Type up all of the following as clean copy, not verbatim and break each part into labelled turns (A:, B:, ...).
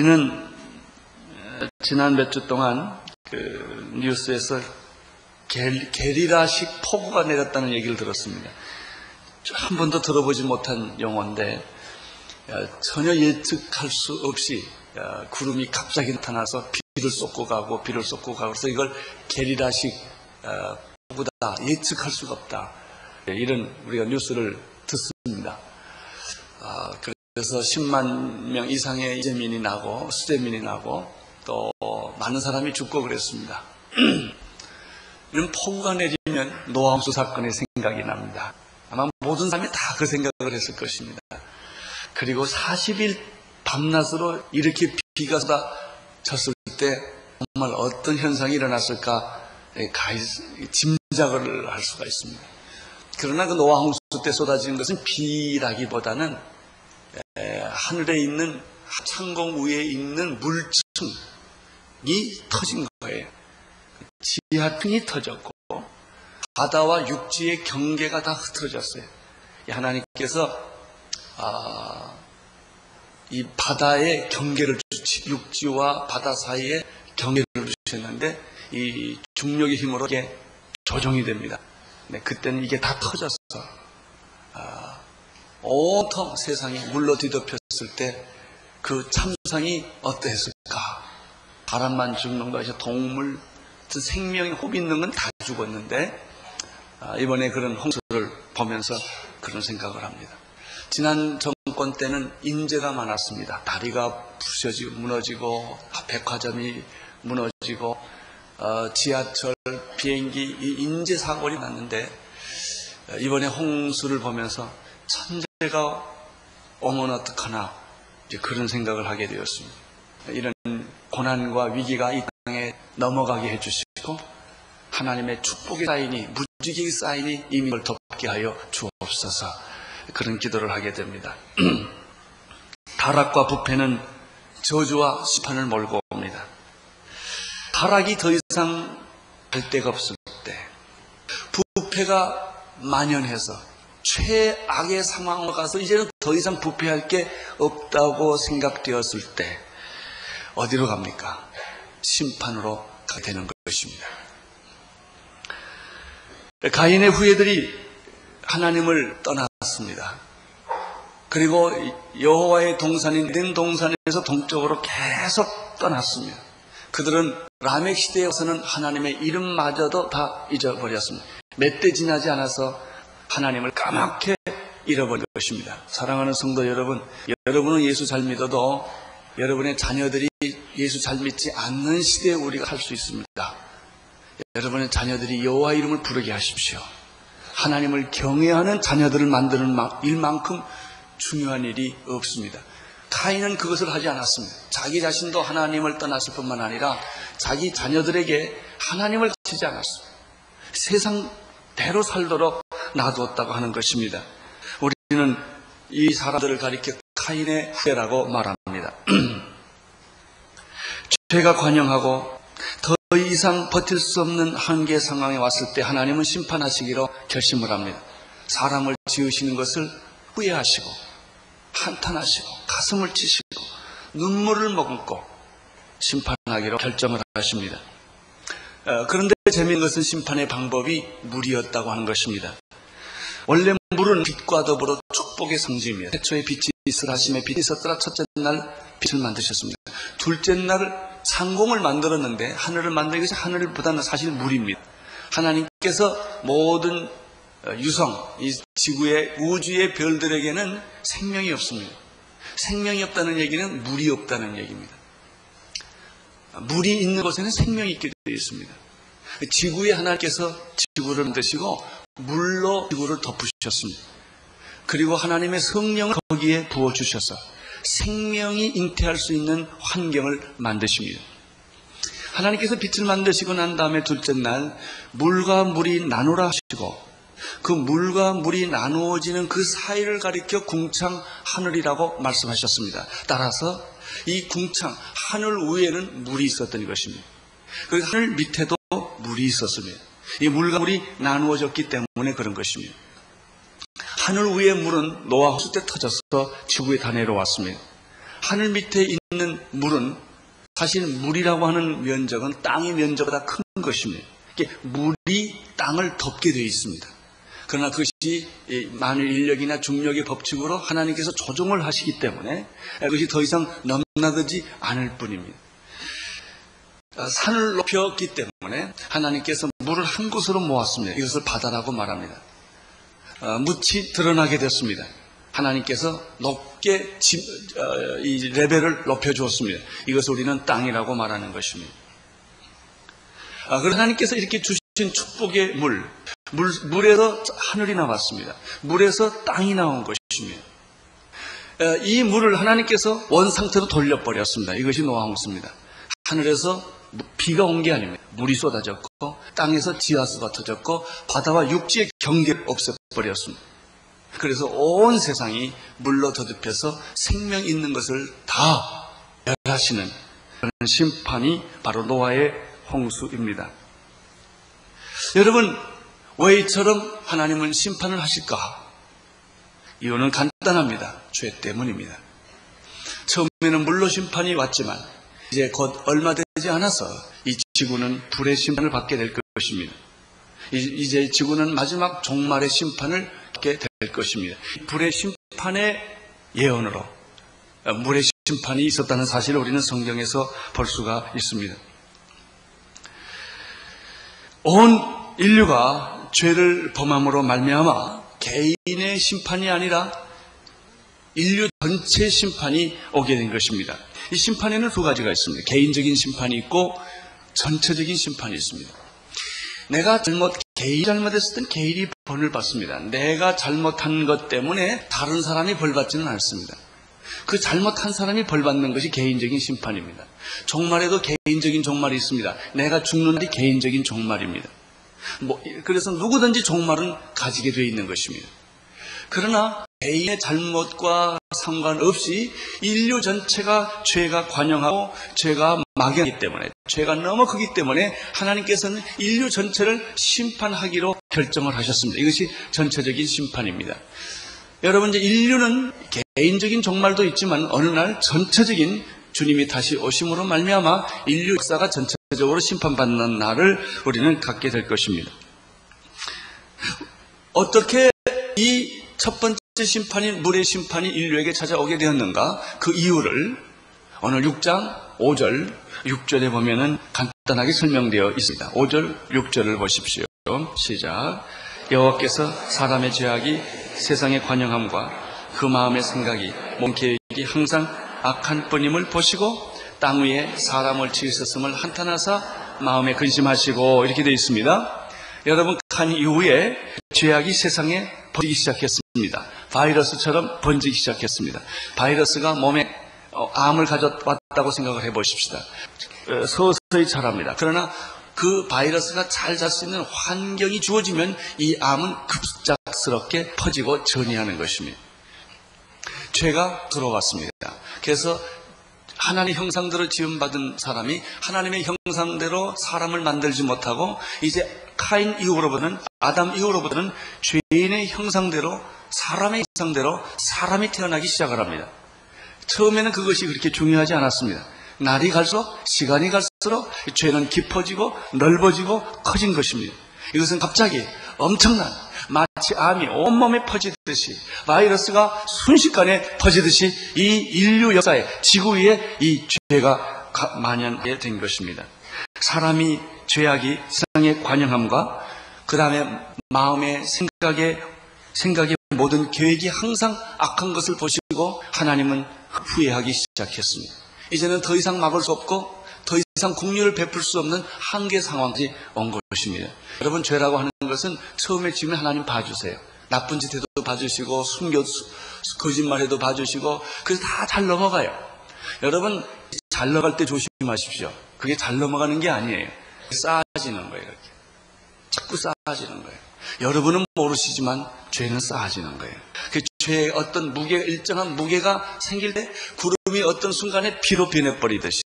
A: 우리는 지난 몇 주 동안 그 뉴스에서 게리라식 폭우가 내렸다는 얘기를 들었습니다. 한 번도 들어보지 못한 용어인데 전혀 예측할 수 없이 구름이 갑자기 나타나서 비를 쏟고 가고 그래서 이걸 게리라식 폭우다, 예측할 수가 없다, 이런 우리가 뉴스를 듣습니다. 그래서 10만 명 이상의 이재민이 나고 수재민이 나고 또 많은 사람이 죽고 그랬습니다. 이런 폭우가 내리면 노아홍수 사건의 생각이 납니다. 아마 모든 사람이 다 그 생각을 했을 것입니다. 그리고 40일 밤낮으로 이렇게 비가 쏟아졌을 때 정말 어떤 현상이 일어났을까 짐작을 할 수가 있습니다. 그러나 그 노아홍수 때 쏟아지는 것은 비라기보다는 하늘에 있는 창공 위에 있는 물층이 터진 거예요. 지하층이 터졌고 바다와 육지의 경계가 다 흐트러졌어요. 하나님께서 이 바다의 경계를 육지와 바다 사이에 경계를 주셨는데 이 중력의 힘으로 이게 조정이 됩니다. 그때는 이게 다 터졌어. 온통 세상이 물로 뒤덮였을 때 그 참상이 어떠했을까? 바람만 죽는 것이 동물, 생명이 호흡 있는 건 다 죽었는데 이번에 그런 홍수를 보면서 그런 생각을 합니다. 지난 정권 때는 인재가 많았습니다. 다리가 부서지고 무너지고 백화점이 무너지고 지하철, 비행기, 이 인재 사고가 났는데 이번에 홍수를 보면서 천재가 오면 어떡하나, 이제 그런 생각을 하게 되었습니다. 이런 고난과 위기가 이 땅에 넘어가게 해주시고 하나님의 축복의 사인이, 무지개의 사인이 이미 걸 덮게 하여 주옵소서, 그런 기도를 하게 됩니다. 타락과 부패는 저주와 심판을 몰고 옵니다. 타락이 더 이상 갈 데가 없을 때, 부패가 만연해서 최악의 상황으로 가서 이제는 더 이상 부패할 게 없다고 생각되었을 때 어디로 갑니까? 심판으로 가게 되는 것입니다. 가인의 후예들이 하나님을 떠났습니다. 그리고 여호와의 동산인 에덴 동산에서 동쪽으로 계속 떠났습니다. 그들은 라멕 시대에 와서는 하나님의 이름마저도 다 잊어버렸습니다. 몇 대 지나지 않아서 하나님을 까맣게 잃어버린 것입니다. 사랑하는 성도 여러분, 여러분은 예수 잘 믿어도 여러분의 자녀들이 예수 잘 믿지 않는 시대에 우리가 살 수 있습니다. 여러분의 자녀들이 여호와 이름을 부르게 하십시오. 하나님을 경외하는 자녀들을 만드는 일만큼 중요한 일이 없습니다. 가인은 그것을 하지 않았습니다. 자기 자신도 하나님을 떠났을 뿐만 아니라 자기 자녀들에게 하나님을 가르치지 않았습니다. 세상대로 살도록 놔두었다고 하는 것입니다. 우리는 이 사람들을 가리켜 가인의 후예라고 말합니다. 죄가 관영하고 더 이상 버틸 수 없는 한계 상황에 왔을 때 하나님은 심판하시기로 결심을 합니다. 사람을 지으시는 것을 후회하시고 한탄하시고 가슴을 치시고 눈물을 머금고 심판하기로 결정을 하십니다. 그런데 재미있는 것은 심판의 방법이 물이었다고 하는 것입니다. 원래 물은 빛과 더불어 축복의 상징입니다. 태초에 빛이 있으라 하심에 빛이 있었더라. 첫째 날 빛을 만드셨습니다. 둘째 날 상공을 만들었는데 하늘을 만들기 위해서 하늘보다는 사실 물입니다. 하나님께서 모든 유성, 이 지구의 우주의 별들에게는 생명이 없습니다. 생명이 없다는 얘기는 물이 없다는 얘기입니다. 물이 있는 곳에는 생명이 있게 되어 있습니다. 지구에 하나님께서 지구를 만드시고 물로 지구를 덮으셨습니다. 그리고 하나님의 성령을 거기에 부어주셔서 생명이 잉태할 수 있는 환경을 만드십니다. 하나님께서 빛을 만드시고 난 다음에 둘째 날 물과 물이 나누라 하시고 그 물과 물이 나누어지는 그 사이를 가리켜 궁창 하늘이라고 말씀하셨습니다. 따라서 이 궁창 하늘 위에는 물이 있었던 것입니다. 그 하늘 밑에도 물이 있었습니다. 이 물과 물이 나누어졌기 때문에 그런 것입니다. 하늘 위의 물은 노아 홍수 때 터져서 지구에 다 내려왔습니다. 하늘 밑에 있는 물은 사실 물이라고 하는 면적은 땅의 면적보다 큰 것입니다. 물이 땅을 덮게 되어 있습니다. 그러나 그것이 만일 인력이나 중력의 법칙으로 하나님께서 조정을 하시기 때문에 그것이 더 이상 넘나들지 않을 뿐입니다. 산을 높였기 때문에 하나님께서 물을 한 곳으로 모았습니다. 이것을 바다라고 말합니다. 묻이 드러나게 됐습니다. 하나님께서 높게 이 레벨을 높여주었습니다. 이것을 우리는 땅이라고 말하는 것입니다. 그래서 하나님께서 이렇게 주신 축복의 물에서 하늘이 나왔습니다. 물에서 땅이 나온 것입니다. 이 물을 하나님께서 원상태로 돌려버렸습니다. 이것이 노아홍수입니다. 하늘에서 비가 온 게 아닙니다. 물이 쏟아졌고 땅에서 지하수가 터졌고 바다와 육지의 경계를 없애버렸습니다. 그래서 온 세상이 물로 더듬혀서 생명 있는 것을 다 멸하시는 그런 심판이 바로 노아의 홍수입니다. 여러분, 왜 이처럼 하나님은 심판을 하실까? 이유는 간단합니다. 죄 때문입니다. 처음에는 물로 심판이 왔지만 이제 곧 얼마 되지 않아서 이 지구는 불의 심판을 받게 될 것입니다. 이제 지구는 마지막 종말의 심판을 받게 될 것입니다. 불의 심판의 예언으로 물의 심판이 있었다는 사실을 우리는 성경에서 볼 수가 있습니다. 온 인류가 죄를 범함으로 말미암아 개인의 심판이 아니라 인류 전체 심판이 오게 된 것입니다. 이 심판에는 두 가지가 있습니다. 개인적인 심판이 있고 전체적인 심판이 있습니다. 개인이 잘못했을 땐 개인이 벌을 받습니다. 내가 잘못한 것 때문에 다른 사람이 벌 받지는 않습니다. 그 잘못한 사람이 벌 받는 것이 개인적인 심판입니다. 종말에도 개인적인 종말이 있습니다. 내가 죽는 날이 개인적인 종말입니다. 그래서 누구든지 종말은 가지게 되어 있는 것입니다. 그러나 개인의 잘못과 상관없이 인류 전체가 죄가 관영하고 죄가 막연하기 때문에, 죄가 너무 크기 때문에 하나님께서는 인류 전체를 심판하기로 결정을 하셨습니다. 이것이 전체적인 심판입니다. 여러분, 이제 인류는 개인적인 종말도 있지만 어느 날 전체적인 주님이 다시 오심으로 말미암아 인류 역사가 전체적으로 심판받는 날을 우리는 갖게 될 것입니다. 어떻게 이 첫 번째 심판인 물의 심판이 인류에게 찾아오게 되었는가? 그 이유를 오늘 6장 5절, 6절에 보면은 간단하게 설명되어 있습니다. 5절, 6절을 보십시오. 시작. 여호와께서 사람의 죄악이 세상의 관영함과 그 마음의 생각이 몸 계획이 항상 악한 뿐임을 보시고 땅 위에 사람을 지으셨음을 한탄하사 마음에 근심하시고, 이렇게 되어 있습니다. 여러분, 한 이후에 죄악이 세상에 번지기 시작했습니다. 바이러스처럼 번지기 시작했습니다. 바이러스가 몸에 암을 가져왔다고 생각을 해보십시다. 서서히 자랍니다. 그러나 그 바이러스가 잘 잘 수 있는 환경이 주어지면 이 암은 급작스럽게 퍼지고 전이하는 것입니다. 죄가 들어왔습니다. 그래서 하나님의 형상대로 지음받은 사람이 하나님의 형상대로 사람을 만들지 못하고 이제 카인 이후로부터는, 아담 이후로부터는 죄인의 형상대로, 사람의 형상대로 사람이 태어나기 시작을 합니다. 처음에는 그것이 그렇게 중요하지 않았습니다. 날이 갈수록, 시간이 갈수록 죄는 깊어지고 넓어지고 커진 것입니다. 이것은 갑자기 엄청난, 마치 암이 온몸에 퍼지듯이, 바이러스가 순식간에 퍼지듯이 이 인류 역사에, 지구 위에 이 죄가 만연하게 된 것입니다. 사람이 죄악이 세상의 관영함과 그 다음에 마음의 생각의 모든 계획이 항상 악한 것을 보시고 하나님은 후회하기 시작했습니다. 이제는 더 이상 막을 수 없고 더 이상 긍휼을 베풀 수 없는 한계 상황까지 온 것입니다. 여러분, 죄라고 하는 것은 처음에 지으면 하나님 봐주세요. 나쁜 짓 해도 봐주시고, 거짓말해도 봐주시고, 그래서 다 잘 넘어가요. 여러분, 잘 넘어갈 때 조심하십시오. 그게 잘 넘어가는 게 아니에요. 쌓아지는 거예요. 이렇게 자꾸 쌓아지는 거예요. 여러분은 모르시지만 죄는 쌓아지는 거예요. 그 죄의 어떤 일정한 무게가 생길 때 구름이 어떤 순간에 피로 변해버리듯이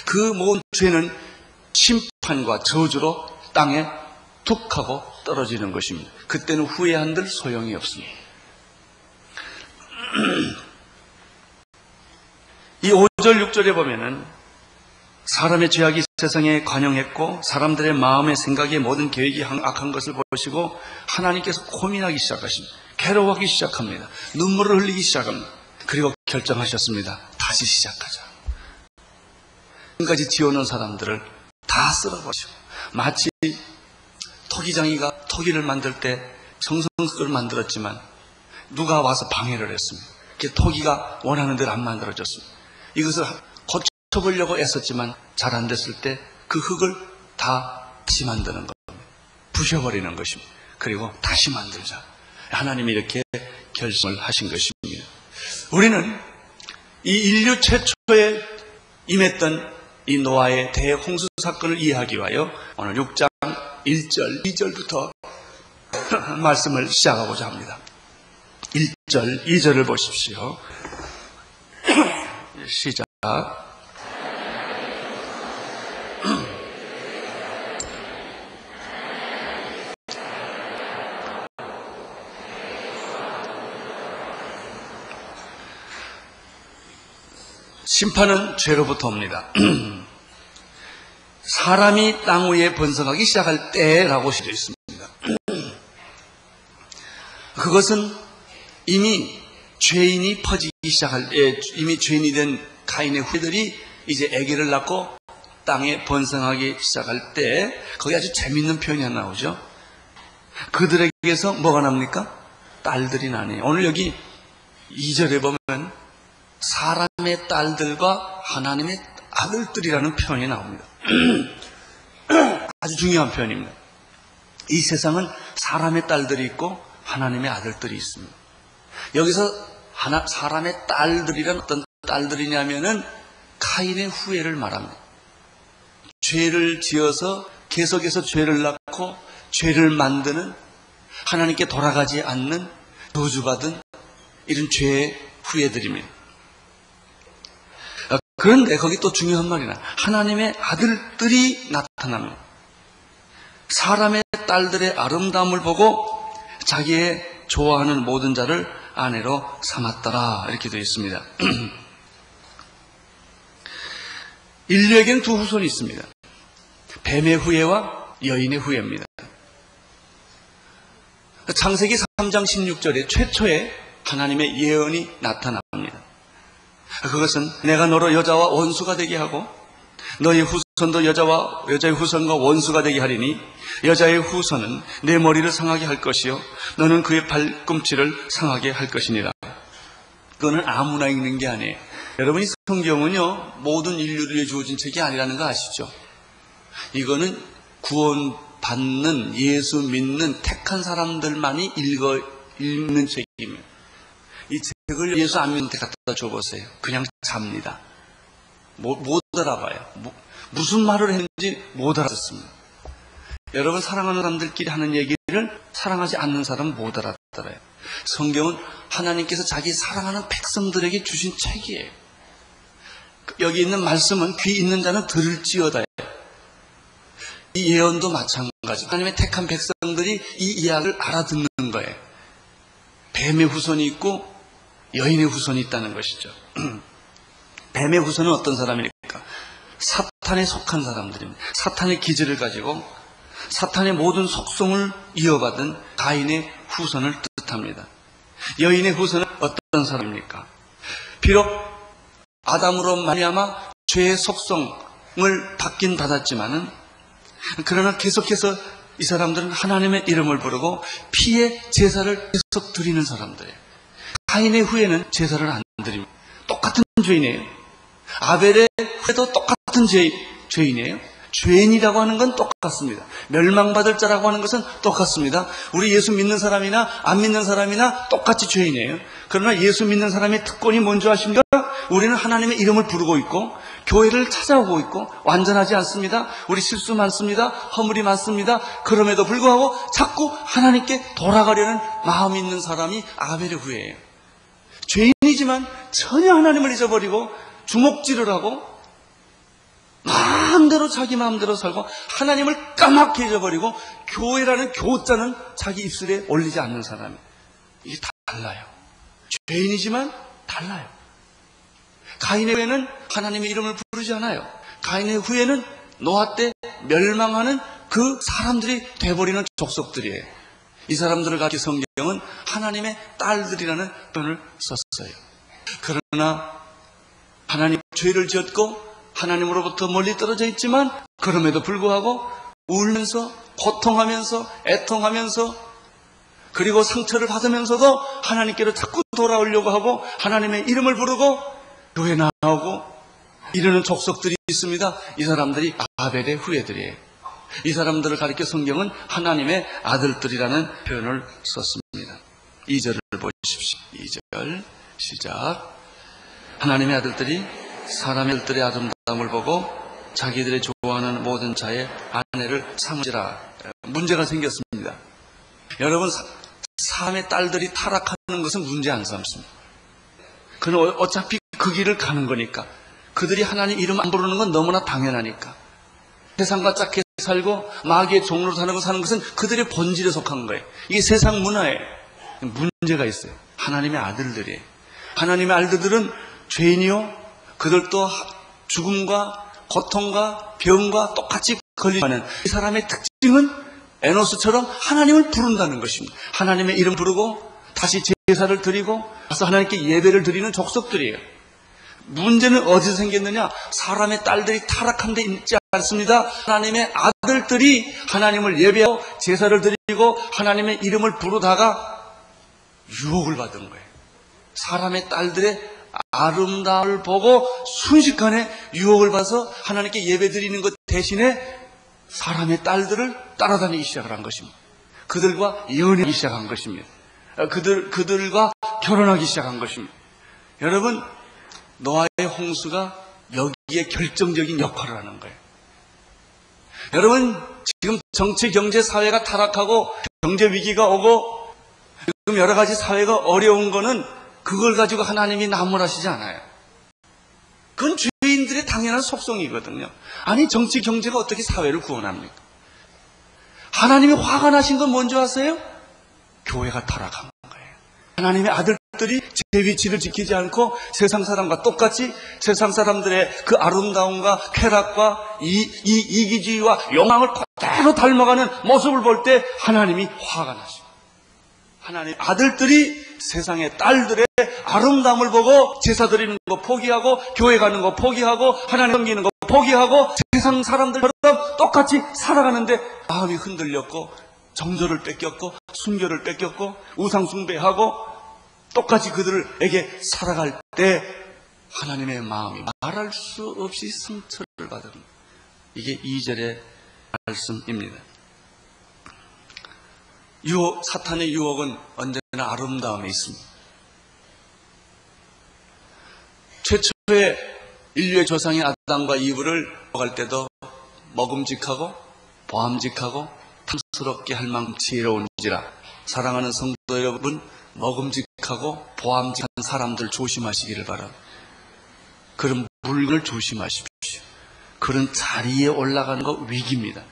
A: 그 모든 죄는 심판과 저주로 땅에 툭 하고 떨어지는 것입니다. 그때는 후회한들 소용이 없습니다. 이 5절 6절에 보면은 사람의 죄악이 세상에 관영했고 사람들의 마음의 생각의 모든 계획이 악한 것을 보시고 하나님께서 고민하기 시작하십니다. 괴로워하기 시작합니다. 눈물을 흘리기 시작합니다. 그리고 결정하셨습니다. 다시 시작하자. 지금까지 지어놓은 사람들을 다 쓸어버리시고, 마치 토기장이가 토기를 만들 때 성성스럽게 만들었지만 누가 와서 방해를 했습니다. 토기가 원하는 대로 안 만들어졌습니다. 이것을 고쳐보려고 애썼지만 잘 안 됐을 때 그 흙을 다시 만드는 겁니다. 부셔버리는 것입니다. 그리고 다시 만들자. 하나님이 이렇게 결심을 하신 것입니다. 우리는 이 인류 최초에 임했던 이 노아의 대홍수 사건을 이해하기 위하여 오늘 6장 1절, 2절부터 말씀을 시작하고자 합니다. 1절, 2절을 보십시오. 시작. 심판은 죄로부터 옵니다. 사람이 땅 위에 번성하기 시작할 때라고 되어 있습니다. 그것은 이미 죄인이 퍼지기 시작할 때, 이미 죄인이 된 가인의 후예들이 이제 아기를 낳고 땅에 번성하기 시작할 때, 거기 아주 재밌는 표현이 하나 나오죠. 그들에게서 뭐가 납니까? 딸들이 나네요. 오늘 여기 2절에 보면 사람의 딸들과 하나님의 아들들이라는 표현이 나옵니다. 아주 중요한 표현입니다. 이 세상은 사람의 딸들이 있고 하나님의 아들들이 있습니다. 여기서 사람의 딸들이란 어떤 딸들이냐면은 카인의 후예를 말합니다. 죄를 지어서 계속해서 죄를 낳고 죄를 만드는, 하나님께 돌아가지 않는, 저주받은 이런 죄의 후예들입니다. 그런데 거기 또 중요한 말이나 하나님의 아들들이 나타납니다. 사람의 딸들의 아름다움을 보고 자기의 좋아하는 모든 자를 아내로 삼았더라, 이렇게 되어 있습니다. 인류에게는 두 후손이 있습니다. 뱀의 후예와 여인의 후예입니다. 창세기 3장 16절에 최초의 하나님의 예언이 나타납니다. 그것은 내가 너로 여자와 원수가 되게 하고 너의 후손도 여자의 후손과 원수가 되게 하리니 여자의 후손은 내 머리를 상하게 할 것이요 너는 그의 발꿈치를 상하게 할 것이니라. 그거는 아무나 읽는 게 아니에요. 여러분이 성경은요 모든 인류를 위해 주어진 책이 아니라는 거 아시죠? 이거는 구원받는, 예수 믿는 택한 사람들만이 읽는 책입니다. 이 책을 예수 안 믿는 데 갖다 줘보세요. 그냥 잡니다. 못 알아봐요. 무슨 말을 했는지 못 알아듣습니다. 여러분, 사랑하는 사람들끼리 하는 얘기를 사랑하지 않는 사람은 못 알아들어요. 성경은 하나님께서 자기 사랑하는 백성들에게 주신 책이에요. 여기 있는 말씀은 귀 있는 자는 들을지어다. 이 예언도 마찬가지. 하나님의 택한 백성들이 이 이야기를 알아듣는 거예요. 뱀의 후손이 있고 여인의 후손이 있다는 것이죠. 뱀의 후손은 어떤 사람입니까? 사탄에 속한 사람들입니다. 사탄의 기질을 가지고 사탄의 모든 속성을 이어받은 가인의 후손을 뜻합니다. 여인의 후손은 어떤 사람입니까? 비록 아담으로 말미암아 죄의 속성을 받긴 받았지만은, 그러나 계속해서 이 사람들은 하나님의 이름을 부르고 피의 제사를 계속 드리는 사람들이에요. 가인의 후예는 제사를 안 드립니다. 똑같은 죄인이에요. 아벨의 후예도 똑같은 죄인이에요. 죄인이라고 하는 건 똑같습니다. 멸망받을 자라고 하는 것은 똑같습니다. 우리 예수 믿는 사람이나 안 믿는 사람이나 똑같이 죄인이에요. 그러나 예수 믿는 사람의 특권이 뭔지 아십니까? 우리는 하나님의 이름을 부르고 있고 교회를 찾아오고 있고 완전하지 않습니다. 우리 실수 많습니다. 허물이 많습니다. 그럼에도 불구하고 자꾸 하나님께 돌아가려는 마음이 있는 사람이 아벨의 후예예요. 죄인이지만 전혀 하나님을 잊어버리고 주먹질을 하고 마음대로 자기 마음대로 살고 하나님을 까맣게 잊어버리고 교회라는 교자는 자기 입술에 올리지 않는 사람이, 이게 달라요. 죄인이지만 달라요. 가인의 후예는 하나님의 이름을 부르지 않아요. 가인의 후예는 노아 때 멸망하는 그 사람들이 돼버리는 족속들이에요. 이 사람들을 가리켜 성경은 하나님의 딸들이라는 표현을 썼어요. 그러나 하나님 죄를 지었고 하나님으로부터 멀리 떨어져 있지만 그럼에도 불구하고 울면서 고통하면서 애통하면서 그리고 상처를 받으면서도 하나님께로 자꾸 돌아오려고 하고 하나님의 이름을 부르고 교회 나오고 이러는 족속들이 있습니다. 이 사람들이 아벨의 후예들이에요. 이 사람들을 가리켜 성경은 하나님의 아들들이라는 표현을 썼습니다. 2절을 보십시오. 2절 시작. 하나님의 아들들이 사람의 아들들의 아름다움을 보고 자기들의 좋아하는 모든 자의 아내를 삼으시라. 문제가 생겼습니다. 여러분, 사람의 딸들이 타락하는 것은 문제 안 삼습니다. 그는 어차피 그 길을 가는 거니까. 그들이 하나님 이름 안 부르는 건 너무나 당연하니까. 세상과 짝게 살고 마귀의 종로로 사는 것은 그들의 본질에 속한 거예요. 이게 세상 문화에 문제가 있어요. 하나님의 아들들이에요. 하나님의 아들들은 죄인이요, 그들도 죽음과 고통과 병과 똑같이 걸리는 이 사람의 특징은 에노스처럼 하나님을 부른다는 것입니다. 하나님의 이름 부르고 다시 제사를 드리고 가서 하나님께 예배를 드리는 족속들이에요. 문제는 어디서 생겼느냐? 사람의 딸들이 타락한 데 있지 않습니다. 하나님의 아들들이 하나님을 예배하고 제사를 드리고 하나님의 이름을 부르다가 유혹을 받은 거예요. 사람의 딸들의 아름다움을 보고 순식간에 유혹을 받아서 하나님께 예배 드리는 것 대신에 사람의 딸들을 따라다니기 시작을 한 것입니다. 그들과 연애하기 시작한 것입니다. 그들과 결혼하기 시작한 것입니다. 여러분, 노아의 홍수가 여기에 결정적인 역할을 하는 거예요. 여러분, 지금 정치, 경제, 사회가 타락하고 경제 위기가 오고 지금 여러 가지 사회가 어려운 거는 그걸 가지고 하나님이 나무라시지 않아요. 그건 죄인들의 당연한 속성이거든요. 아니, 정치, 경제가 어떻게 사회를 구원합니까? 하나님이 화가 나신 건 뭔지 아세요? 교회가 타락한 거예요. 하나님의 아들들이 제 위치를 지키지 않고 세상 사람과 똑같이 세상 사람들의 그 아름다움과 쾌락과 이기주의와 욕망을 그대로 닮아가는 모습을 볼 때 하나님이 화가 나십니다. 하나님 아들들이 세상의 딸들의 아름다움을 보고 제사 드리는 거 포기하고 교회 가는 거 포기하고 하나님 섬기는 거 포기하고 세상 사람들처럼 똑같이 살아가는데 마음이 흔들렸고 정절을 뺏겼고 순결을 뺏겼고 우상 숭배하고 똑같이 그들에게 살아갈 때 하나님의 마음이 말할 수 없이 상처를 받은 이게 2절의 말씀입니다. 사탄의 유혹은 언제나 아름다움에 있습니다. 최초의 인류의 조상인 아담과 이브를 먹을 때도 먹음직하고 보암직하고 탐스럽게 할 만큼 지혜로운지라. 사랑하는 성도 여러분, 먹음직하고 보암직한 사람들 조심하시기를 바랍니다. 그런 물건을 조심하십시오. 그런 자리에 올라가는 거 위기입니다.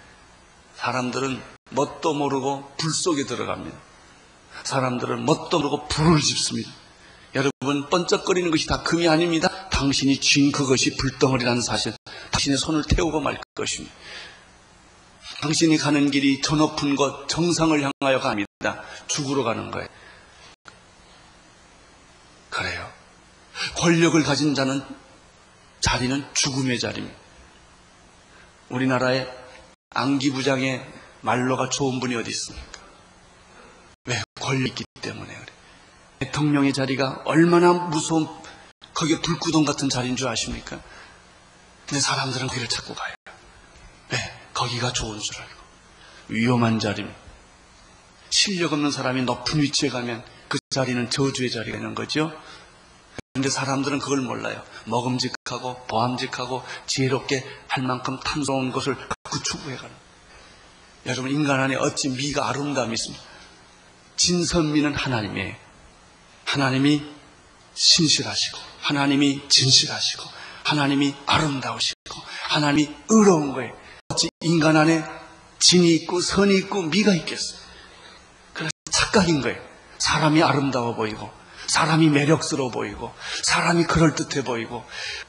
A: 사람들은 뭣도 모르고 불 속에 들어갑니다. 사람들은 뭣도 모르고 불을 짓습니다. 여러분, 번쩍거리는 것이 다 금이 아닙니다. 당신이 쥔 그것이 불덩어리라는 사실, 당신의 손을 태우고 말 것입니다. 당신이 가는 길이 저 높은 곳, 정상을 향하여 갑니다. 죽으러 가는 거예요. 그래요. 권력을 가진 자는 자리는 죽음의 자리입니다. 우리나라에 안기부장의 말로가 좋은 분이 어디 있습니까? 왜? 권력이 있기 때문에 그래. 대통령의 자리가 얼마나 무서운, 거기에 불구덩 같은 자리인 줄 아십니까? 근데 사람들은 거기를 찾고 가요. 왜? 거기가 좋은 줄 알고. 위험한 자리입니다. 실력 없는 사람이 높은 위치에 가면 그 자리는 저주의 자리가 있는 거죠. 그런데 사람들은 그걸 몰라요. 먹음직하고 보암직하고 지혜롭게 할 만큼 탐스러운 것을 그 추구해가는. 여러분, 인간 안에 어찌 미가 아름다움이 있습니다. 진선미는 하나님이에요. 하나님이 신실하시고 하나님이 진실하시고 하나님이 아름다우시고 하나님이 의로운 거예요. 어찌 인간 안에 진이 있고 선이 있고 미가 있겠어요. 그래서 착각인 거예요. 사람이 아름다워 보이고 사람이 매력스러워 보이고 사람이 그럴듯해 보이고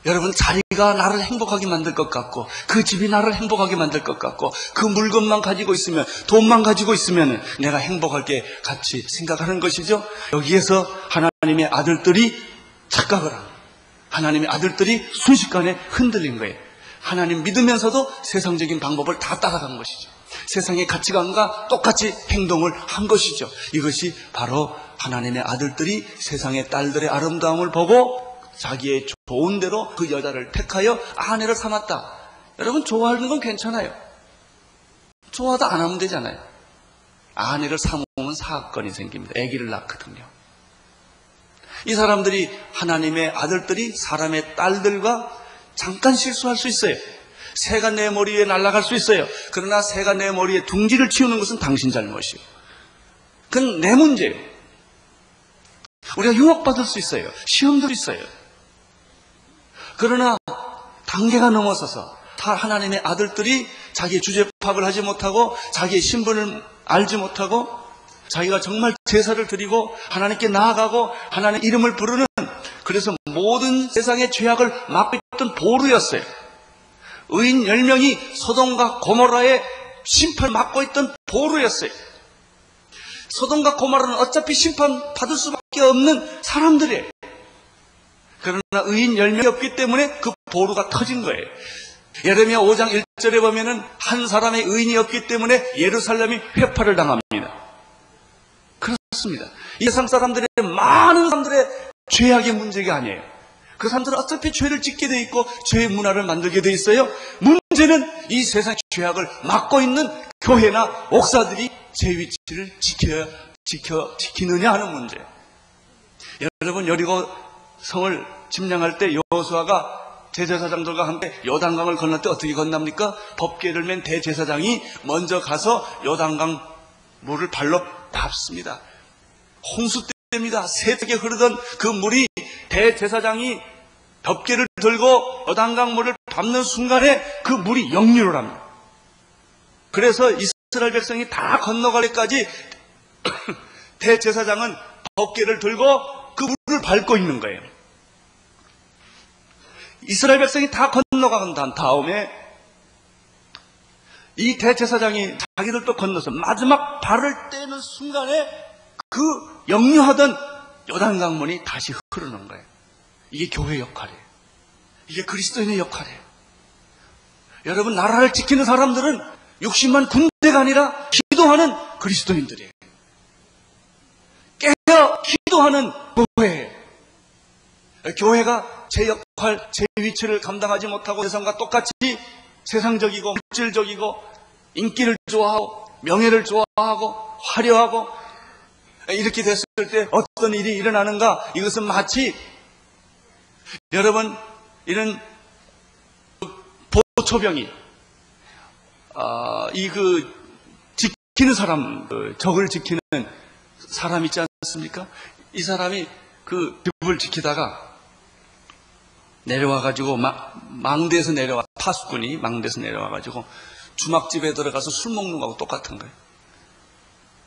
A: 여러분 자리가 나를 행복하게 만들 것 같고 그 집이 나를 행복하게 만들 것 같고 그 물건만 가지고 있으면 돈만 가지고 있으면 내가 행복하게 같이 생각하는 것이죠. 여기에서 하나님의 아들들이 착각을 합니다. 하나님의 아들들이 순식간에 흔들린 거예요. 하나님 믿으면서도 세상적인 방법을 다 따라간 것이죠. 세상의 가치관과 똑같이 행동을 한 것이죠. 이것이 바로 하나님의 아들들이 세상의 딸들의 아름다움을 보고 자기의 좋은 대로 그 여자를 택하여 아내를 삼았다. 여러분 좋아하는 건 괜찮아요. 좋아도 안 하면 되잖아요. 아내를 삼으면 사건이 생깁니다. 아기를 낳거든요. 이 사람들이 하나님의 아들들이 사람의 딸들과 잠깐 실수할 수 있어요. 새가 내 머리에 날아갈 수 있어요. 그러나 새가 내 머리에 둥지를 치우는 것은 당신 잘못이에요. 그건 내 문제예요. 우리가 유혹받을 수 있어요. 시험도 있어요. 그러나 단계가 넘어서서 다 하나님의 아들들이 자기의 주제 파악을 하지 못하고 자기의 신분을 알지 못하고 자기가 정말 제사를 드리고 하나님께 나아가고 하나님의 이름을 부르는 그래서 모든 세상의 죄악을 막고 있던 보루였어요. 의인 10명이 소돔과 고모라의 심판을 막고 있던 보루였어요. 소돔과 고모라는 어차피 심판받을 수밖에 없는 사람들이에요. 그러나 의인 10명이 없기 때문에 그 보루가 터진 거예요. 예레미야 5장 1절에 보면은 한 사람의 의인이 없기 때문에 예루살렘이 회파를 당합니다. 그렇습니다. 이 세상 사람들의 많은 사람들의 죄악의 문제가 아니에요. 그 사람들은 어차피 죄를 짓게 돼 있고 죄의 문화를 만들게 돼 있어요. 문제는 이 세상 죄악을 막고 있는 교회나 목사들이 제 위치를 지키느냐 하는 문제예요. 여러분 여리고 성을 침략할 때 여호수아가 대제사장들과 함께 요단강을 건널 때 어떻게 건납니까? 법궤를 맨 대제사장이 먼저 가서 요단강 물을 발로 밟습니다. 홍수 때입니다. 새벽에 흐르던 그 물이 대제사장이 덮개를 들고 요단강 물을 밟는 순간에 그 물이 역류를 합니다. 그래서 이스라엘 백성이 다 건너갈 때까지 대제사장은 덮개를 들고 그 물을 밟고 있는 거예요. 이스라엘 백성이 다 건너간 다음에 이 대제사장이 자기들도 건너서 마지막 발을 떼는 순간에 그 역류하던 요단강물이 다시 흐르는 거예요. 이게 교회 역할이에요. 이게 그리스도인의 역할이에요. 여러분 나라를 지키는 사람들은 60만 군대가 아니라 기도하는 그리스도인들이에요. 깨어 기도하는 교회예요. 교회가 제 역할, 제 위치를 감당하지 못하고 세상과 똑같이 세상적이고 물질적이고 인기를 좋아하고 명예를 좋아하고 화려하고 이렇게 됐을 때 어떤 일이 일어나는가? 이것은 마치 여러분 이런 보초병이 지키는 사람, 적을 지키는 사람 있지 않습니까? 이 사람이 그 집을 지키다가 내려와가지고 망대에서 내려와 파수꾼이 망대에서 내려와가지고 주막집에 들어가서 술 먹는 거하고 똑같은 거예요.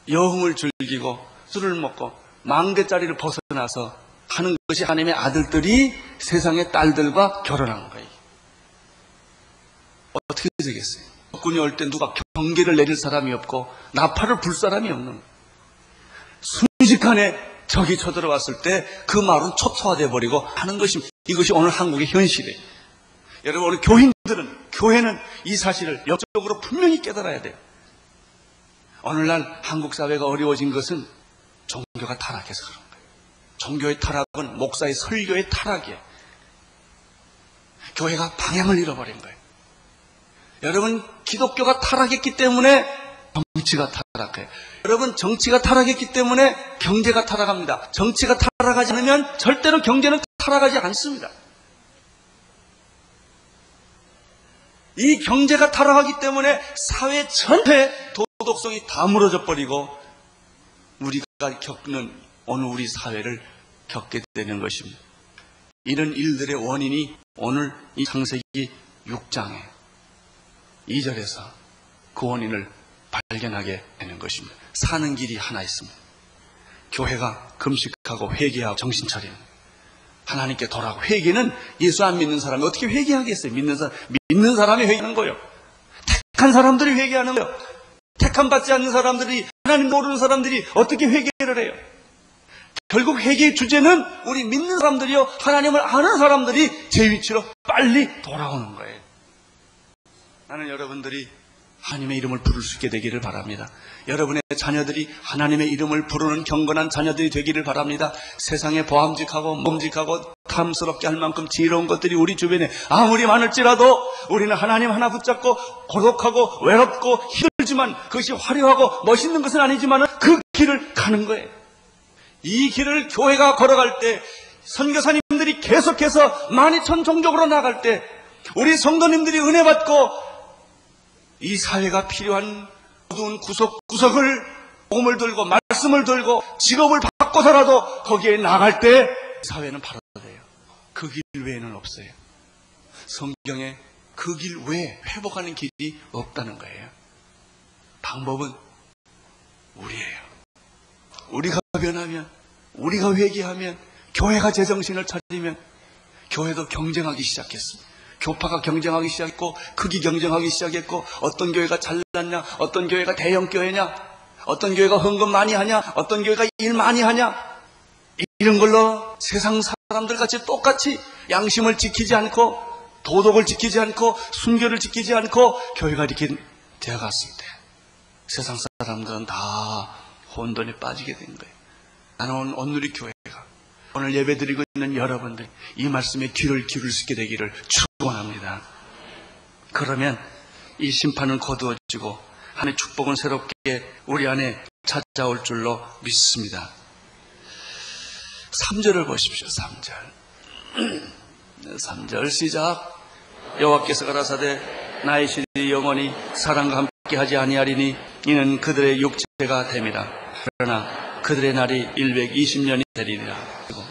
A: 여흥을 즐기고 술을 먹고 망대자리를 벗어나서 하는 것이 하나님의 아들들이 세상의 딸들과 결혼한 거예요. 어떻게 되겠어요? 적군이 올 때 누가 경계를 내릴 사람이 없고 나팔을 불 사람이 없는 거예요. 순식간에 적이 쳐들어왔을 때 그 마을은 초토화되어 버리고 하는 것입니다. 이것이 오늘 한국의 현실이에요. 여러분 우리 교회는 이 사실을 역적으로 분명히 깨달아야 돼요. 오늘날 한국 사회가 어려워진 것은 종교가 타락해서 그런 거예요. 종교의 타락은 목사의 설교의 타락이에요. 교회가 방향을 잃어버린 거예요. 여러분 기독교가 타락했기 때문에 정치가 타락해요. 여러분 정치가 타락했기 때문에 경제가 타락합니다. 정치가 타락하지 않으면 절대로 경제는 타락하지 않습니다. 이 경제가 타락하기 때문에 사회 전체의 도덕성이 다 무너져 버리고 우리가 겪는 오늘 우리 사회를 겪게 되는 것입니다. 이런 일들의 원인이 오늘 이 창세기 6장에 2절에서 그 원인을 발견하게 되는 것입니다. 사는 길이 하나 있습니다. 교회가 금식하고 회개하고 정신 차리는, 하나님께 돌아오고. 회개는 예수 안 믿는 사람이 어떻게 회개하겠어요? 믿는 사람이 회개하는 거예요. 택한 사람들이 회개하는 거예요. 택함 받지 않는 사람들이, 하나님 모르는 사람들이 어떻게 회개를 해요? 결국 회개의 주제는 우리 믿는 사람들이요, 하나님을 아는 사람들이 제 위치로 빨리 돌아오는 거예요. 나는 여러분들이 하나님의 이름을 부를 수 있게 되기를 바랍니다. 여러분의 자녀들이 하나님의 이름을 부르는 경건한 자녀들이 되기를 바랍니다. 세상에 보암직하고 몸직하고 탐스럽게 할 만큼 지혜로운 것들이 우리 주변에 아무리 많을지라도 우리는 하나님 하나 붙잡고 고독하고 외롭고 힘들지만, 그것이 화려하고 멋있는 것은 아니지만 그 길을 가는 거예요. 이 길을 교회가 걸어갈 때, 선교사님들이 계속해서 만이천종족으로 나갈 때, 우리 성도님들이 은혜 받고 이 사회가 필요한 어두운 구석구석을 복음을 들고 말씀을 들고 직업을 바꿔서라도 거기에 나갈 때 사회는 바로 돼요. 그 길 외에는 없어요. 성경에 그 길 외에 회복하는 길이 없다는 거예요. 방법은 우리예요. 우리가 변하면, 우리가 회개하면, 교회가 제정신을 차리면 교회도 경쟁하기 시작했습니다. 교파가 경쟁하기 시작했고, 크기 경쟁하기 시작했고, 어떤 교회가 잘났냐, 어떤 교회가 대형 교회냐, 어떤 교회가 헌금 많이 하냐, 어떤 교회가 일 많이 하냐, 이런 걸로 세상 사람들 같이 똑같이 양심을 지키지 않고, 도덕을 지키지 않고, 순결을 지키지 않고 교회가 이렇게 되어갔을 때 세상 사람들은 다 혼돈에 빠지게 된 거예요. 나는 오늘 교회가, 오늘 예배드리고 있는 여러분들, 이 말씀에 귀를 기울일 수 있게 되기를 축원합니다. 그러면 이 심판은 거두어지고 하나님의 축복은 새롭게 우리 안에 찾아올 줄로 믿습니다. 3절을 보십시오. 3절 시작. 여호와께서 가라사대 나의 신이 영원히 사람과 함께 하지 아니하리니 이는 그들의 육체가 됨이라. 그러나 그들의 날이 120년이 되리라.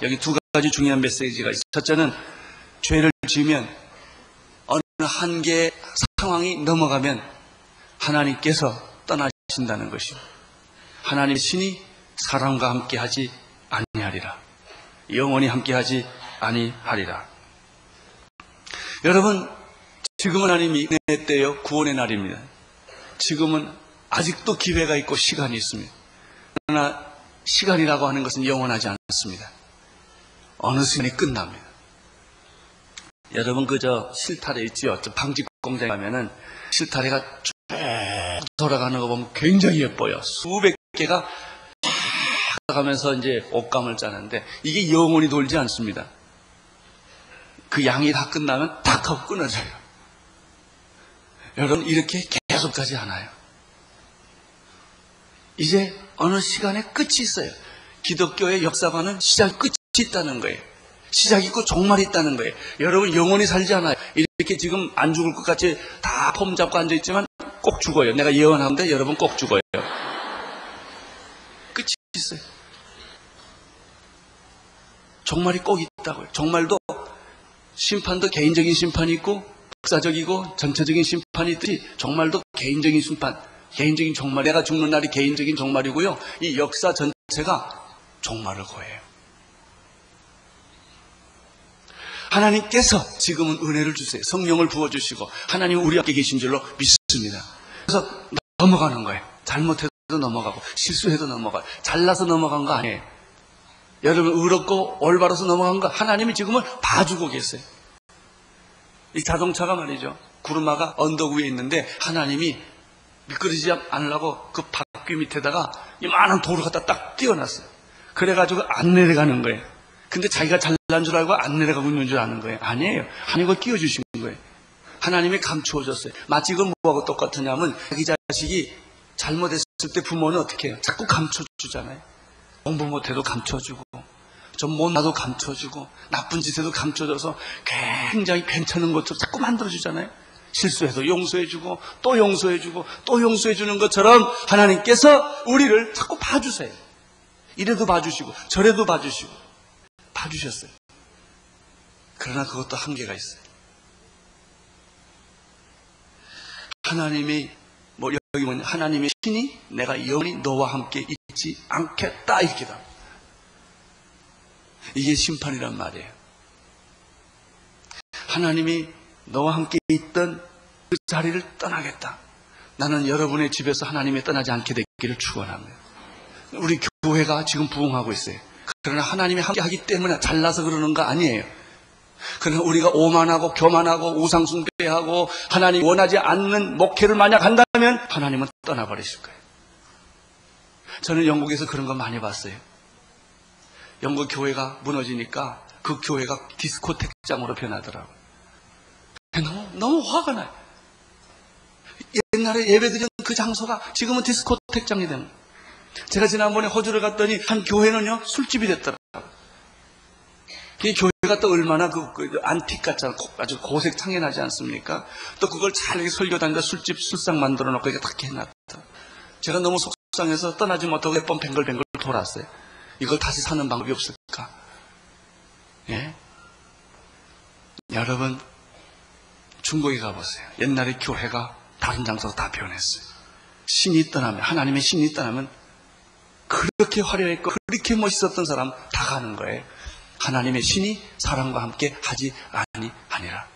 A: 여기 두 가지 중요한 메시지가 있어요. 첫째는 죄를 지으면 어느 한계의 상황이 넘어가면 하나님께서 떠나신다는 것입니다. 하나님의 신이 사람과 함께하지 아니하리라. 영원히 함께하지 아니하리라. 여러분, 지금은 하나님이 은혜의 때요, 구원의 날입니다. 지금은 아직도 기회가 있고 시간이 있습니다. 그러나 시간이라고 하는 것은 영원하지 않습니다. 어느 순간이 끝납니다. 여러분 그저 실타래 있지요. 방직 공장에 가면은 실타래가 쭉 돌아가는 거 보면 굉장히 예뻐요. 수백 개가 쫙 가면서 이제 옷감을 짜는데 이게 영원히 돌지 않습니다. 그 양이 다 끝나면 탁 하고 끊어져요. 여러분 이렇게 계속 가지 않아요. 이제 어느 시간에 끝이 있어요. 기독교의 역사관은 시작이 끝이 있다는 거예요. 시작이 있고 종말이 있다는 거예요. 여러분 영원히 살지 않아요. 이렇게 지금 안 죽을 것 같이 다 폼 잡고 앉아있지만 꼭 죽어요. 내가 예언하는데 여러분 꼭 죽어요. 끝이 있어요. 종말이 꼭 있다고요. 종말도 심판도 개인적인 심판이 있고 역사적이고 전체적인 심판이 있듯이 종말도 개인적인 심판, 개인적인 종말, 내가 죽는 날이 개인적인 종말이고요. 이 역사 전체가 종말을 고해요. 하나님께서 지금은 은혜를 주세요. 성령을 부어주시고 하나님은 우리 앞에 계신 줄로 믿습니다. 그래서 넘어가는 거예요. 잘못해도 넘어가고 실수해도 넘어가요. 잘나서 넘어간 거 아니에요. 여러분 의롭고 올바라서 넘어간 거 하나님이 지금은 봐주고 계세요. 이 자동차가 말이죠. 구르마가 언덕 위에 있는데 하나님이 미끄러지지 않으려고 그 바퀴 밑에다가 이만한 돌을 갖다 딱 띄워놨어요. 그래가지고 안 내려가는 거예요. 근데 자기가 잘난 줄 알고 안 내려가고 있는 줄 아는 거예요. 아니에요. 하나님 그걸 띄워주신 거예요. 하나님이 감추어줬어요. 마치 이건 뭐하고 똑같으냐면 자기 자식이 잘못했을 때 부모는 어떻게 해요? 자꾸 감춰주잖아요. 공부 못해도 감춰주고 좀 못나도 감춰주고 나쁜 짓 해도 감춰줘서 굉장히 괜찮은 것도 자꾸 만들어주잖아요. 실수해도 용서해주고 또 용서해주고 또 용서해주는 것처럼 하나님께서 우리를 자꾸 봐주세요. 이래도 봐주시고 저래도 봐주시고 봐주셨어요. 그러나 그것도 한계가 있어요. 하나님이 여기 뭐냐, 하나님의 신이 내가 영원히 너와 함께 있지 않겠다 이렇게다. 이게 심판이란 말이에요. 하나님이 너와 함께 있던 그 자리를 떠나겠다. 나는 여러분의 집에서 하나님이 떠나지 않게 되기를 축원합니다. 우리 교회가 지금 부흥하고 있어요. 그러나 하나님이 함께 하기 때문에 잘나서 그러는 거 아니에요. 그러나 우리가 오만하고 교만하고 우상숭배하고 하나님이 원하지 않는 목회를 만약 한다면 하나님은 떠나버리실 거예요. 저는 영국에서 그런 거 많이 봤어요. 영국 교회가 무너지니까 그 교회가 디스코텍장으로 변하더라고요. 너무 화가 나요. 옛날에 예배드린 그 장소가 지금은 디스코텍장이 되는 거예요. 제가 지난번에 호주를 갔더니 한 교회는요 술집이 됐더라고요. 이 교회가 또 얼마나 그 안틱 같잖아. 아주 고색 창연하지 않습니까? 또 그걸 잘 설교 다니다 술집 술상 만들어 놓고 이렇게 딱 해놨다. 제가 너무 속상해서 떠나지 못하고 몇 번 뱅글뱅글 돌았어요. 이걸 다시 사는 방법이 없을까? 예? 여러분, 중국에 가보세요. 옛날에 교회가 다른 장소로 다 변했어요. 신이 떠나면, 하나님의 신이 떠나면 그렇게 화려했고 그렇게 멋있었던 사람 다 가는 거예요. 하나님의 신이 사람과 함께 하지 아니하니라.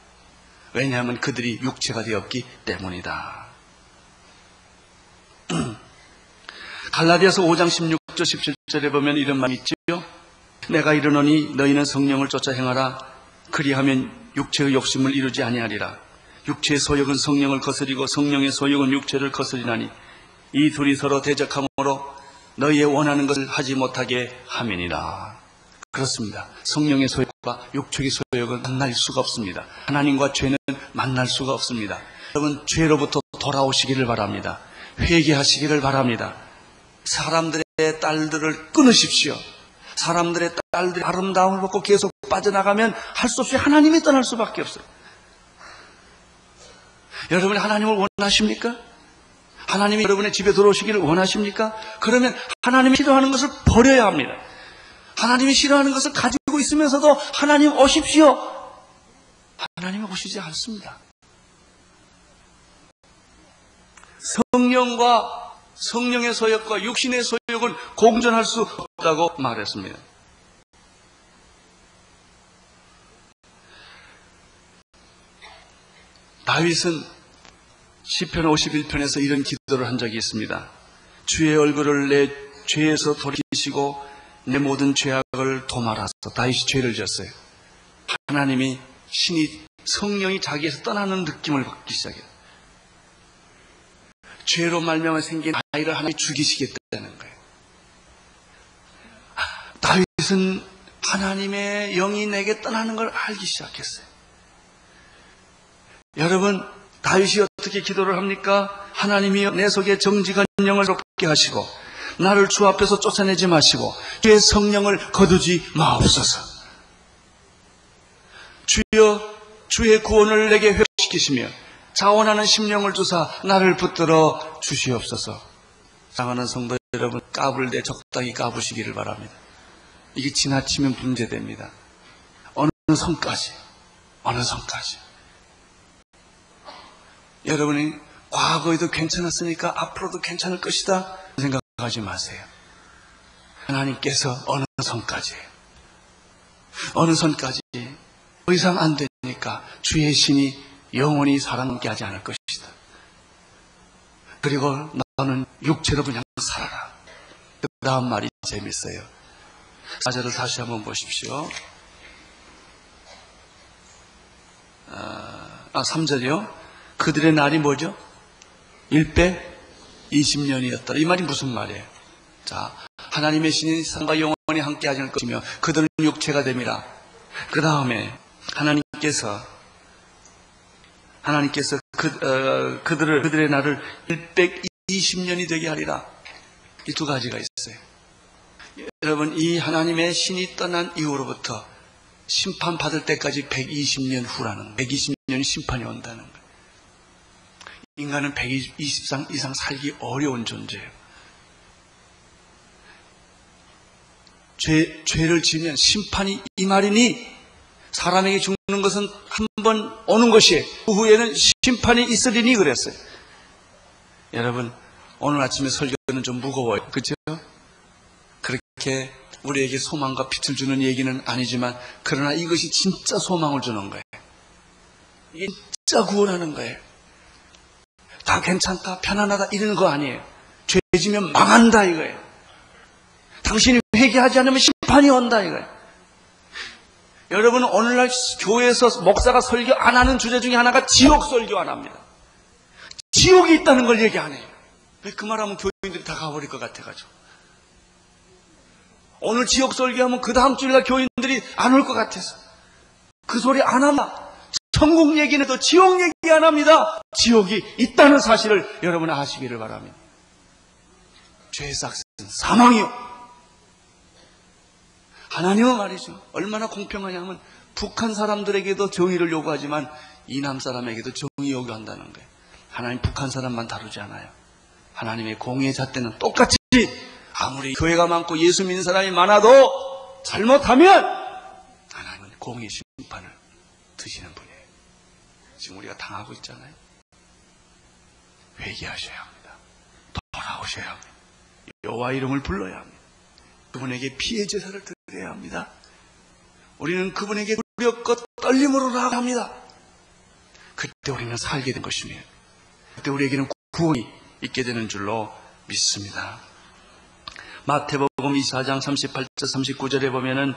A: 왜냐하면 그들이 육체가 되었기 때문이다. 갈라디아서 5장 16절 17절에 보면 이런 말이 있지요. 내가 이르노니 너희는 성령을 쫓아 행하라. 그리하면 육체의 욕심을 이루지 아니하리라. 육체의 소욕은 성령을 거스리고 성령의 소욕은 육체를 거스리나니 이 둘이 서로 대적함으로 너희의 원하는 것을 하지 못하게 함이니라. 그렇습니다. 성령의 소욕과 육체의 소욕은 만날 수가 없습니다. 하나님과 죄는 만날 수가 없습니다. 여러분, 죄로부터 돌아오시기를 바랍니다. 회개하시기를 바랍니다. 사람들의 딸들을 끊으십시오. 사람들의 딸들의 아름다움을 받고 계속 빠져나가면 할 수 없이 하나님이 떠날 수밖에 없어요. 여러분이 하나님을 원하십니까? 하나님이 여러분의 집에 들어오시기를 원하십니까? 그러면 하나님이 싫어하는 것을 버려야 합니다. 하나님이 싫어하는 것을 가지고 있으면서도 하나님 오십시오. 하나님이 오시지 않습니다. 성령과 성령의 소욕과 육신의 소욕은 공존할 수 없다고 말했습니다. 다윗은 시편 51편에서 이런 기도를 한 적이 있습니다. 주의 얼굴을 내 죄에서 돌이키시고 내 모든 죄악을 도말하소서. 다윗이 죄를 지었어요. 하나님이 신이 성령이 자기에서 떠나는 느낌을 받기 시작해요. 죄로 말미암아 생긴 아이를 하나님이 죽이시겠다는 거예요. 다윗은 하나님의 영이 내게 떠나는 걸 알기 시작했어요. 여러분, 다윗이 어떻게 기도를 합니까? 하나님이여 내 속에 정직한 영을롭게 하시고 나를 주 앞에서 쫓아내지 마시고 주의 성령을 거두지 마옵소서. 주여 주의 구원을 내게 회복시키시며 자원하는 심령을 주사 나를 붙들어 주시옵소서. 사랑하는 성도 여러분, 까불 때 적당히 까부시기를 바랍니다. 이게 지나치면 문제됩니다. 어느 선까지. 여러분이 과거에도 괜찮았으니까 앞으로도 괜찮을 것이다 생각하지 마세요. 하나님께서 어느 선까지 더 이상 안 되니까 주의 신이 영원히 사람께 하지 않을 것이다. 그리고 너는 육체로 그냥 살아라. 그 다음 말이 재밌어요. 4절을 다시 한번 보십시오. 3절이요. 그들의 날이 뭐죠? 120년이었다. 이 말이 무슨 말이에요? 자, 하나님의 신이 사람과 영원히 함께 하지 않을 것이며 그들은 육체가 됨이라. 그 다음에 하나님께서 그들의 날을 120년이 되게 하리라. 이 두 가지가 있어요. 여러분, 이 하나님의 신이 떠난 이후로부터 심판받을 때까지 120년 후라는, 120년이 심판이 온다는 거예요. 인간은 120상 이상 살기 어려운 존재예요. 죄를 지으면 심판이 이 말이니 사람에게 죽는 것은 한 번 오는 것이에요. 그 후에는 심판이 있으리니 그랬어요. 여러분, 오늘 아침에 설교는 좀 무거워요. 그렇죠? 그렇게 우리에게 소망과 빛을 주는 얘기는 아니지만 그러나 이것이 진짜 소망을 주는 거예요. 이게 진짜 구원하는 거예요. 다 괜찮다, 편안하다 이러는 거 아니에요. 죄지면 망한다 이거예요. 당신이 회개하지 않으면 심판이 온다 이거예요. 여러분은 오늘날 교회에서 목사가 설교 안 하는 주제 중에 하나가 지옥 설교 안 합니다. 지옥이 있다는 걸 얘기 안 해요. 왜 그 말하면 교인들이 다 가버릴 것 같아가지고. 오늘 지옥 설교하면 그 다음 주일날 교인들이 안 올 것 같아서. 그 소리 안 합니다. 천국 얘기는 또 지옥 얘기 안 합니다. 지옥이 있다는 사실을 여러분 아시기를 바랍니다. 죄의 싹은 사망이요. 하나님은 말이죠. 얼마나 공평하냐면 북한 사람들에게도 정의를 요구하지만 이남 사람에게도 정의 요구한다는 거예요. 하나님 북한 사람만 다루지 않아요. 하나님의 공의의 잣대는 똑같이 아무리 교회가 많고 예수 믿는 사람이 많아도 잘못하면 하나님은 공의의 심판을 드시는 분이에요. 지금 우리가 당하고 있잖아요. 회개하셔야 합니다. 돌아오셔야 합니다. 여호와 이름을 불러야 합니다. 그분에게 피의 제사를 드려야 합니다. 우리는 그분에게 두렵고 떨림으로 나아갑니다. 그때 우리는 살게 된 것입니다. 그때 우리에게는 구원이 있게 되는 줄로 믿습니다. 마태복음 24장 38절 39절에 보면은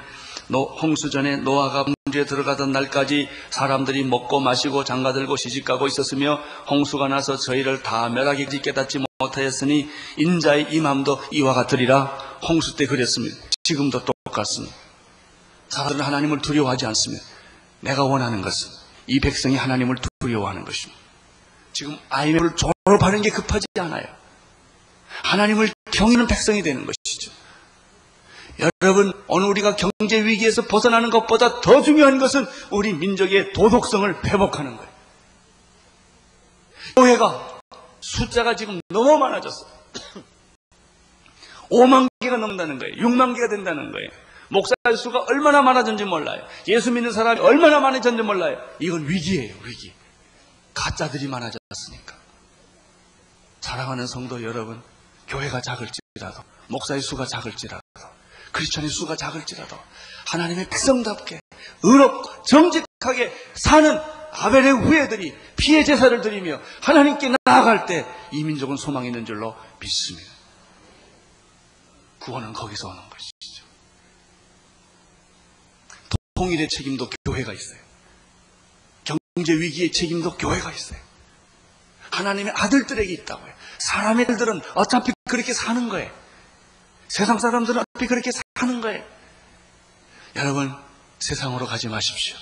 A: 홍수전에 노아가 홍수에 들어가던 날까지 사람들이 먹고 마시고 장가들고 시집가고 있었으며 홍수가 나서 저희를 다 멸하기까지 깨닫지 못하였으니 인자의 임함도 이와 같으리라. 홍수 때 그랬습니다. 지금도 똑같습니다. 사람들은 하나님을 두려워하지 않습니다. 내가 원하는 것은 이 백성이 하나님을 두려워하는 것입니다. 지금 IMF를 졸업하는 게 급하지 않아요. 하나님을 경외하는 백성이 되는 것이죠. 여러분, 오늘 우리가 경제 위기에서 벗어나는 것보다 더 중요한 것은 우리 민족의 도덕성을 회복하는 거예요. 교회가 숫자가 지금 너무 많아졌어요. 5만 개가 넘는다는 거예요. 6만 개가 된다는 거예요. 목사 수가 얼마나 많아졌는지 몰라요. 예수 믿는 사람이 얼마나 많아졌는지 몰라요. 이건 위기예요, 위기. 가짜들이 많아졌으니까. 사랑하는 성도 여러분, 교회가 작을지라도, 목사의 수가 작을지라도, 크리스천의 수가 작을지라도 하나님의 백성답게 의롭고 정직하게 사는 아벨의 후예들이 피의 제사를 드리며 하나님께 나아갈 때 이 민족은 소망이 있는 줄로 믿습니다. 구원은 거기서 오는 것이죠. 통일의 책임도 교회가 있어요. 경제 위기의 책임도 교회가 있어요. 하나님의 아들들에게 있다고 해요. 사람의 아들들은 어차피 그렇게 사는 거예요. 세상 사람들은 어차피 그렇게 사는 거예요. 여러분, 세상으로 가지 마십시오.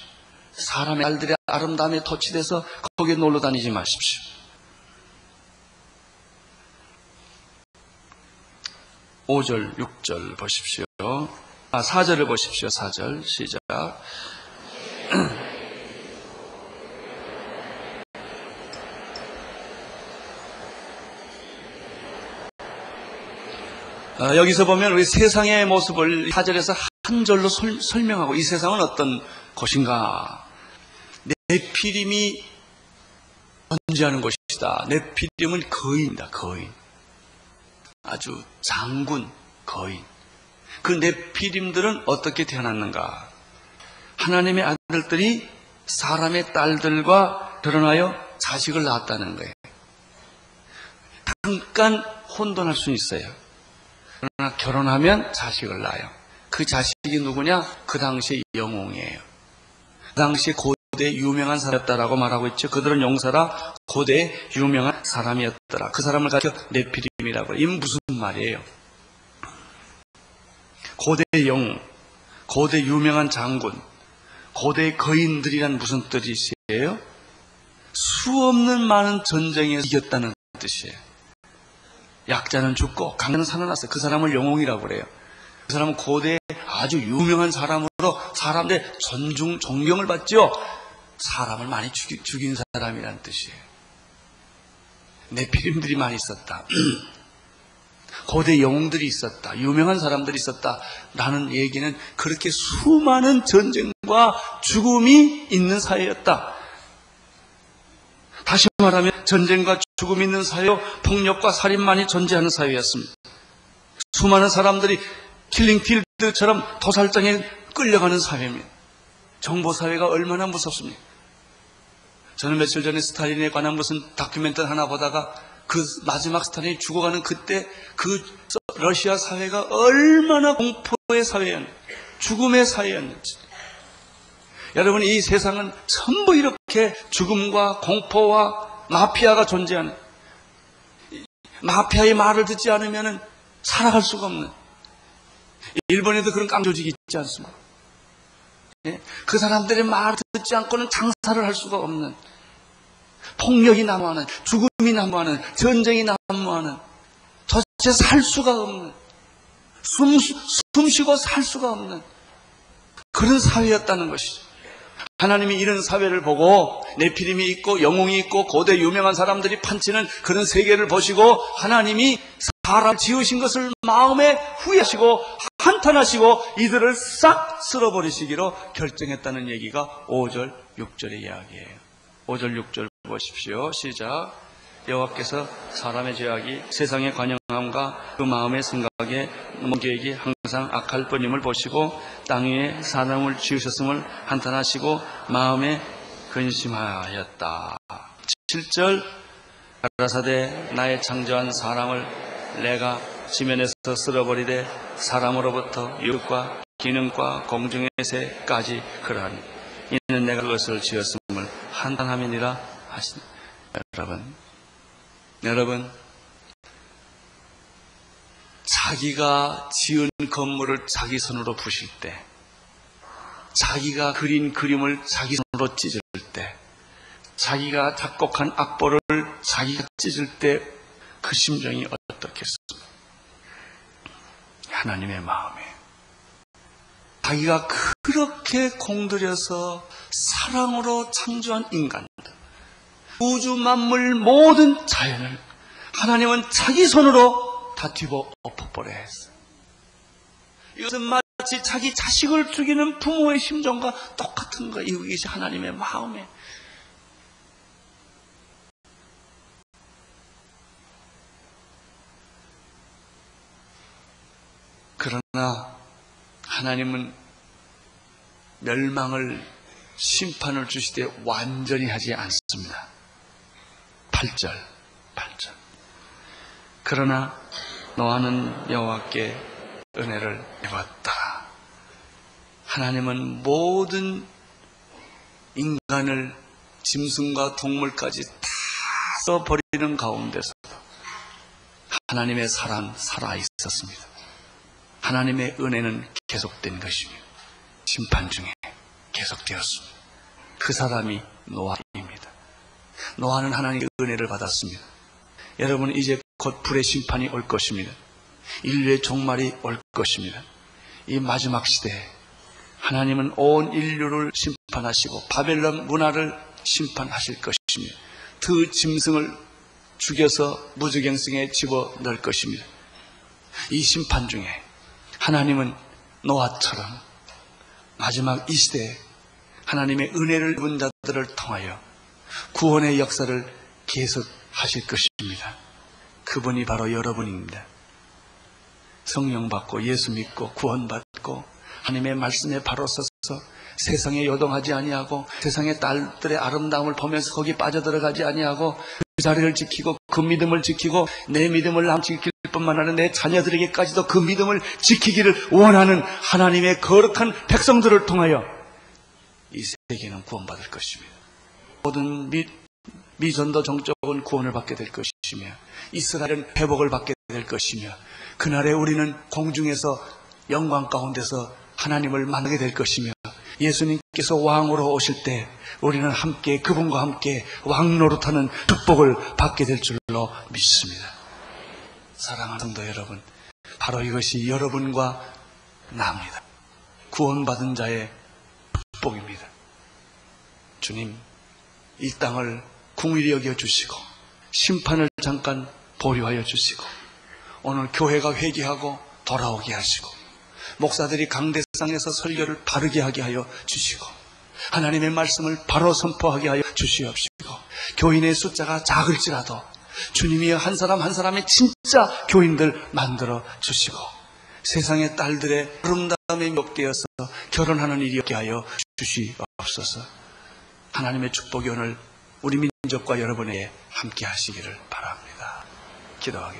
A: 사람의 아들들의 아름다움에 터치돼서 거기에 놀러 다니지 마십시오. (5절) (6절) 보십시오. 4절을 보십시오. 4절 시작. 여기서 보면 우리 세상의 모습을 4절에서 한 절로 설명하고, 이 세상은 어떤 곳인가. 네피림이 존재하는 곳이다. 네피림은 거인이다. 거인. 아주 장군, 거인. 그 네피림들은 어떻게 태어났는가. 하나님의 아들들이 사람의 딸들과 결혼하여 자식을 낳았다는 거예요. 잠깐 혼돈할 수는 있어요. 그러나 결혼하면 자식을 낳아요. 그 자식이 누구냐? 그 당시의 영웅이에요. 그 당시에 고대 유명한 사람이었다라고 말하고 있죠. 그들은 용사라 고대 유명한 사람이었더라. 그 사람을 가리켜 네피림이라고 해요. 이건 무슨 말이에요? 고대 영웅, 고대 유명한 장군, 고대 거인들이란 무슨 뜻이에요? 수없는 많은 전쟁에서 이겼다는 뜻이에요. 약자는 죽고 강자는 살아났어요. 그 사람을 영웅이라고 그래요. 그 사람은 고대 아주 유명한 사람으로 사람들의 존경을 받죠. 사람을 많이 죽인 사람이라는 뜻이에요. 네피림들이 많이 있었다. 고대 영웅들이 있었다. 유명한 사람들이 있었다. 라는 얘기는 그렇게 수많은 전쟁과 죽음이 있는 사회였다. 다시 말하면 전쟁과 죽음이 있는 사회요, 폭력과 살인만이 존재하는 사회였습니다. 수많은 사람들이 킬링필드 고인들처럼 도살장에 끌려가는 사회입니다. 정보사회가 얼마나 무섭습니까? 저는 며칠 전에 스탈린에 관한 무슨 다큐멘터리 하나 보다가 그 마지막 스탈린이 죽어가는 그때 그 러시아 사회가 얼마나 공포의 사회였는지, 죽음의 사회였는지. 여러분, 이 세상은 전부 이렇게 죽음과 공포와 마피아가 존재하는, 마피아의 말을 듣지 않으면 살아갈 수가 없는, 일본에도 그런 깡조직이 있지 않습니까? 그 사람들의 말을 듣지 않고는 장사를 할 수가 없는, 폭력이 난무하는, 죽음이 난무하는, 전쟁이 난무하는, 도대체 살 수가 없는, 숨 쉬고 살 수가 없는 그런 사회였다는 것이죠. 하나님이 이런 사회를 보고 네피림이 있고 영웅이 있고 고대 유명한 사람들이 판치는 그런 세계를 보시고 하나님이 사람을 지으신 것을 마음에 후회하시고 한탄하시고 이들을 싹 쓸어버리시기로 결정했다는 얘기가 5절 6절의 이야기예요. 5절 6절 보십시오. 시작. 여호와께서 사람의 죄악이 세상의 관영함과 그 마음의 생각에 계획이 항상 악할 뿐임을 보시고 땅 위에 사람을 지으셨음을 한탄하시고 마음에 근심하였다. 7절. 가라사대 나의 창조한 사람을 내가 지면에서 쓸어버리되 사람으로부터 육과 기능과 공중의 새까지 그러하니 이는 내가 그것을 지었음을 한탄함이니라 하시니. 여러분, 자기가 지은 건물을 자기 손으로 부실 때, 자기가 그린 그림을 자기 손으로 찢을 때, 자기가 작곡한 악보를 자기가 찢을 때 그 심정이 어떻겠습니까? 하나님의 마음에 자기가 그렇게 공들여서 사랑으로 창조한 인간들, 우주 만물 모든 자연을 하나님은 자기 손으로 다 뒤집어 엎어버려 했어요. 이것은 마치 자기 자식을 죽이는 부모의 심정과 똑같은 거예요. 이것이 하나님의 마음에. 그러나 하나님은 멸망을, 심판을 주시되 완전히 하지 않습니다. 8절. 그러나 노아는 여호와께 은혜를 입었다. 하나님은 모든 인간을 짐승과 동물까지 다 써버리는 가운데서도 하나님의 사랑 살아 있었습니다. 하나님의 은혜는 계속된 것입니다. 심판 중에 계속되었습니다. 그 사람이 노아입니다. 노아는 하나님의 은혜를 받았습니다. 여러분, 이제 곧 불의 심판이 올 것입니다. 인류의 종말이 올 것입니다. 이 마지막 시대에 하나님은 온 인류를 심판하시고 바벨론 문화를 심판하실 것입니다. 그 짐승을 죽여서 무저갱성에 집어넣을 것입니다. 이 심판 중에 하나님은 노아처럼 마지막 이 시대에 하나님의 은혜를 입은 자들을 통하여 구원의 역사를 계속하실 것입니다. 그분이 바로 여러분입니다. 성령 받고 예수 믿고 구원받고 하나님의 말씀에 바로 서서 세상에 요동하지 아니하고 세상의 딸들의 아름다움을 보면서 거기 빠져들어가지 아니하고 그 자리를 지키고 그 믿음을 지키고 내 믿음을 지킬 뿐만 아니라 내 자녀들에게까지도 그 믿음을 지키기를 원하는 하나님의 거룩한 백성들을 통하여 이 세계는 구원받을 것입니다. 모든 미전도 정적은 구원을 받게 될 것이며 이스라엘은 회복을 받게 될 것이며 그날에 우리는 공중에서 영광 가운데서 하나님을 만나게 될 것이며 예수님께서 왕으로 오실 때 우리는 함께 그분과 함께 왕노릇하는 축복을 받게 될 줄로 믿습니다. 사랑하는 성도 여러분, 바로 이것이 여러분과 나입니다. 구원받은 자의 축복입니다. 주님, 이 땅을 긍휼히 여겨주시고 심판을 잠깐 보류하여 주시고 오늘 교회가 회개하고 돌아오게 하시고 목사들이 강대상에서 설교를 바르게 하게 하여 주시고 하나님의 말씀을 바로 선포하게 하여 주시옵시고 교인의 숫자가 작을지라도 주님이 한 사람 한 사람의 진짜 교인들 만들어 주시고 세상의 딸들의 아름다움에 미혹되어서 결혼하는 일이 없게 하여 주시옵소서. 하나님의 축복이 오늘 우리 민족과 여러분에게 함께 하시기를 바랍니다. 기도하겠습니다.